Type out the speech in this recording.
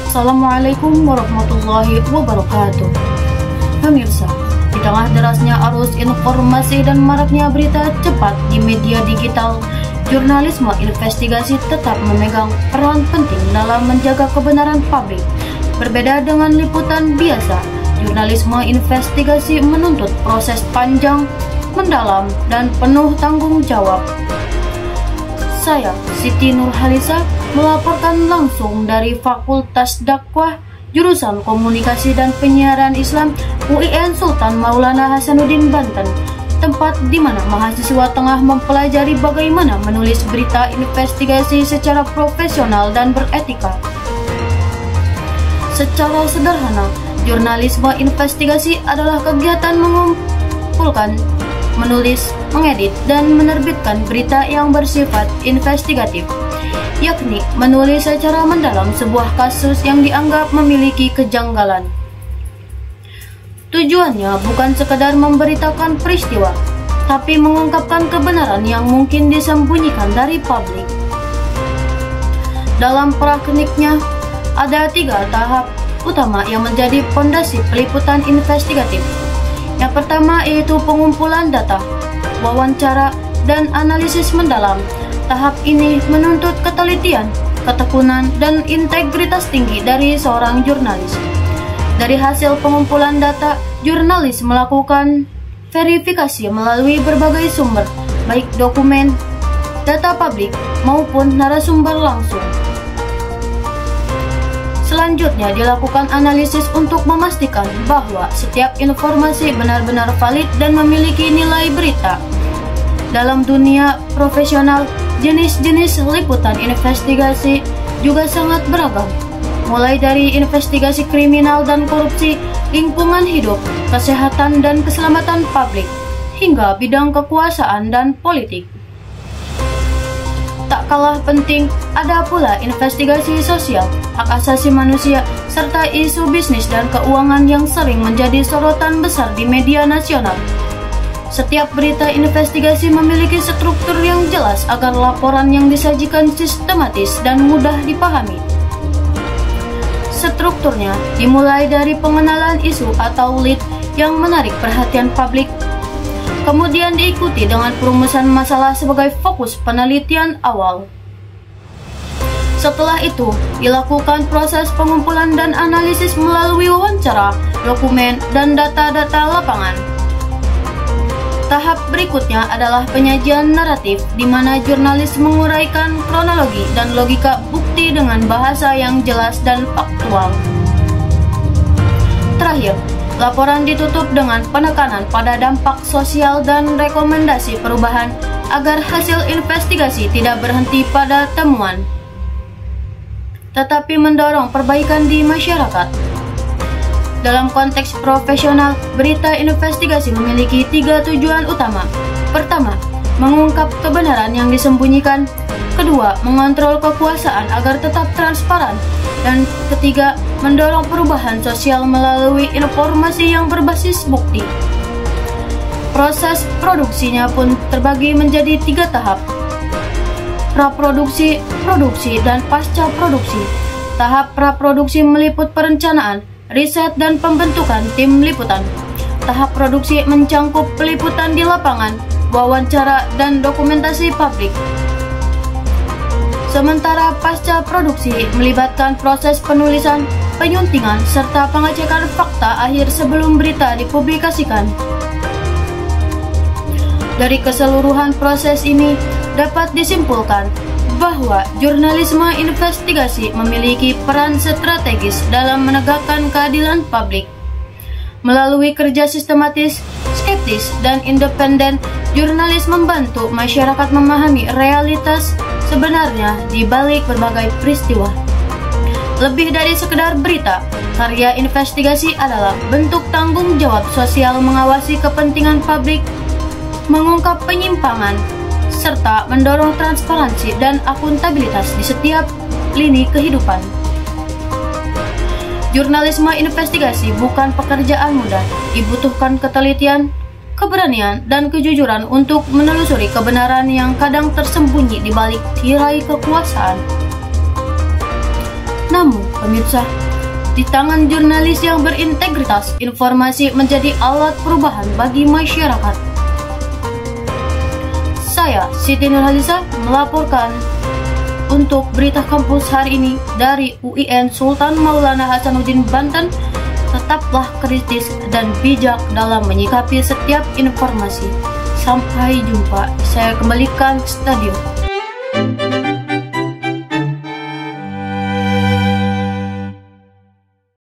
Assalamualaikum warahmatullahi wabarakatuh. Pemirsa, di tengah derasnya arus informasi dan maraknya berita cepat di media digital, jurnalisme investigasi tetap memegang peran penting dalam menjaga kebenaran publik. Berbeda dengan liputan biasa, jurnalisme investigasi menuntut proses panjang, mendalam, dan penuh tanggung jawab. Saya, Siti Nurhalisa, melaporkan langsung dari Fakultas Dakwah, Jurusan Komunikasi dan Penyiaran Islam UIN Sultan Maulana Hasanuddin Banten, tempat di mana mahasiswa tengah mempelajari bagaimana menulis berita investigasi secara profesional dan beretika. Secara sederhana, jurnalisme investigasi adalah kegiatan mengumpulkan, menulis, mengedit, dan menerbitkan berita yang bersifat investigatif, yakni menulis secara mendalam sebuah kasus yang dianggap memiliki kejanggalan. Tujuannya bukan sekedar memberitakan peristiwa, tapi mengungkapkan kebenaran yang mungkin disembunyikan dari publik. Dalam praktiknya, ada 3 tahap utama yang menjadi pondasi peliputan investigatif. Yang pertama yaitu pengumpulan data, wawancara, dan analisis mendalam. Tahap ini menuntut ketelitian, ketekunan, dan integritas tinggi dari seorang jurnalis. Dari hasil pengumpulan data, jurnalis melakukan verifikasi melalui berbagai sumber, baik dokumen, data publik, maupun narasumber langsung. Selanjutnya dilakukan analisis untuk memastikan bahwa setiap informasi benar-benar valid dan memiliki nilai berita. Dalam dunia profesional, jenis-jenis liputan investigasi juga sangat beragam, mulai dari investigasi kriminal dan korupsi, lingkungan hidup, kesehatan dan keselamatan publik, hingga bidang kekuasaan dan politik. Tak kalah penting, ada pula investigasi sosial, hak asasi manusia, serta isu bisnis dan keuangan yang sering menjadi sorotan besar di media nasional. Setiap berita investigasi memiliki struktur yang jelas agar laporan yang disajikan sistematis dan mudah dipahami. Strukturnya dimulai dari pengenalan isu atau lead yang menarik perhatian publik, kemudian diikuti dengan perumusan masalah sebagai fokus penelitian awal. Setelah itu, dilakukan proses pengumpulan dan analisis melalui wawancara, dokumen, dan data-data lapangan. Tahap berikutnya adalah penyajian naratif, di mana jurnalis menguraikan kronologi dan logika bukti dengan bahasa yang jelas dan faktual. Terakhir, laporan ditutup dengan penekanan pada dampak sosial dan rekomendasi perubahan agar hasil investigasi tidak berhenti pada temuan, tetapi mendorong perbaikan di masyarakat. Dalam konteks profesional, berita investigasi memiliki 3 tujuan utama. Pertama, mengungkap kebenaran yang disembunyikan. Kedua, mengontrol kekuasaan agar tetap transparan. Dan ketiga, mendorong perubahan sosial melalui informasi yang berbasis bukti. Proses produksinya pun terbagi menjadi 3 tahap: praproduksi, produksi, dan pasca produksi. Tahap praproduksi meliput perencanaan, riset, dan pembentukan tim liputan. Tahap produksi mencangkup peliputan di lapangan, wawancara, dan dokumentasi publik. Sementara pasca produksi melibatkan proses penulisan, penyuntingan, serta pengecekan fakta akhir sebelum berita dipublikasikan. Dari keseluruhan proses ini dapat disimpulkan bahwa jurnalisme investigasi memiliki peran strategis dalam menegakkan keadilan publik. Melalui kerja sistematis, skeptis, dan independen, jurnalis membantu masyarakat memahami realitas sebenarnya di balik berbagai peristiwa. Lebih dari sekedar berita, karya investigasi adalah bentuk tanggung jawab sosial mengawasi kepentingan publik, mengungkap penyimpangan, serta mendorong transparansi dan akuntabilitas di setiap lini kehidupan. Jurnalisme investigasi bukan pekerjaan mudah, dibutuhkan ketelitian, keberanian, dan kejujuran untuk menelusuri kebenaran yang kadang tersembunyi di balik tirai kekuasaan. Namun, pemirsa, di tangan jurnalis yang berintegritas, informasi menjadi alat perubahan bagi masyarakat. Saya, Siti Nurhaliza, melaporkan untuk berita kampus hari ini dari UIN Sultan Maulana Hasanuddin Banten. Tetaplah kritis dan bijak dalam menyikapi setiap informasi. Sampai jumpa. Saya kembalikan ke studio.